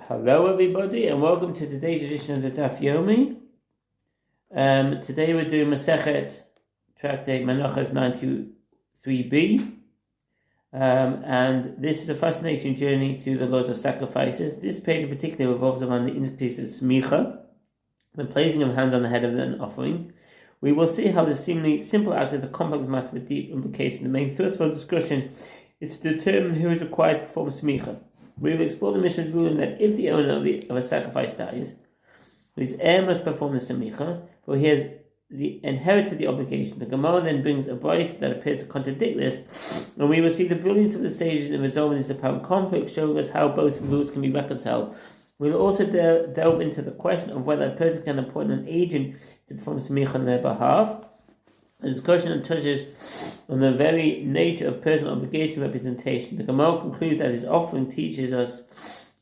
Hello everybody and welcome to today's edition of the Daf Yomi. Today we're doing Masechet Tractate Menachot 93b, and this is a fascinating journey through the laws of sacrifices. This page in particular revolves around the increase of smicha, the placing of a hand on the head of an offering. We will see how this seemingly simple act is a complex matter with deep implications. The main thrust of our discussion is to determine who is required to perform smicha. We will explore the Mishnah's ruling that if the owner of a sacrifice dies, his heir must perform the smicha, for he has inherited the obligation. The Gemara then brings a bright that appears to contradict this, and we will see the brilliance of the sages in resolving this apparent conflict, showing us how both rules can be reconciled. We will also delve into the question of whether a person can appoint an agent to perform smicha on their behalf. The discussion touches on the very nature of personal obligation representation. The Gemara concludes that his offering teaches us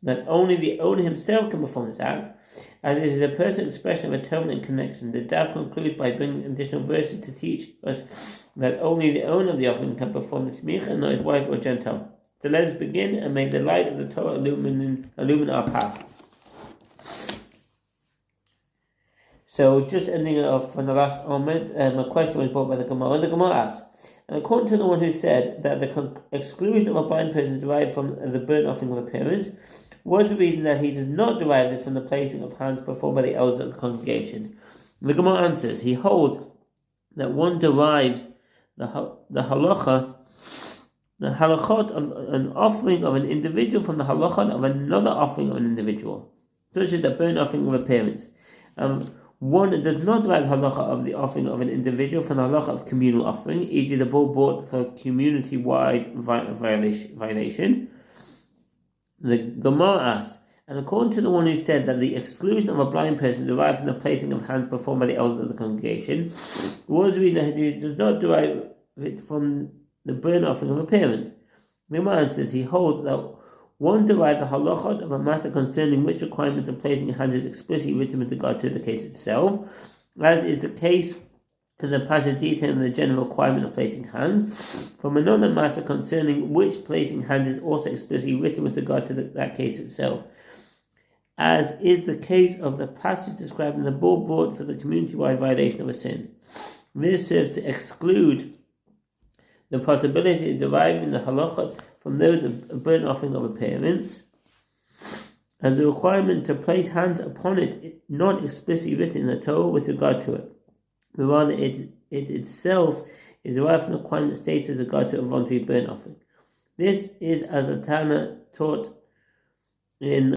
that only the owner himself can perform this act, as it is a personal expression of atonement and connection. The Daf concludes by bringing additional verses to teach us that only the owner of the offering can perform the smicha and not his wife or Gentile. So let us begin, and may the light of the Torah illumine our path. So, just ending off from the last moment, a question was brought by the Gemara. The Gemara asks, and according to the one who said that the exclusion of a blind person is derived from the burnt offering of appearance, what is the reason that he does not derive this from the placing of hands performed by the elders of the congregation? The Gemara answers, he holds that one derives the halachot of an offering of an individual from the halachot of another offering of an individual, such as the burnt offering of appearance. One does not derive halacha of the offering of an individual from the halacha of communal offering, e.g. the bull bought for community-wide violation. The Gemara asks, and according to the one who said that the exclusion of a blind person derived from the placing of hands performed by the elders of the congregation, what is the reason that he does not derive it from the burnt offering of appearance? The Gemara answers, he holds that one derives a halachot of a matter concerning which requirements of placing hands is explicitly written with regard to the case itself, as is the case in the passage detailing the general requirement of placing hands, from another matter concerning which placing hands is also explicitly written with regard to that case itself, as is the case of the passage describing the bull brought for the community-wide violation of a sin. This serves to exclude the possibility of deriving the halachot from those of burnt offering of appearance, as a requirement to place hands upon it not explicitly written in the Torah with regard to it, but rather it itself is derived from the requirement stated with regard to a voluntary burnt offering. This is as the Tana taught in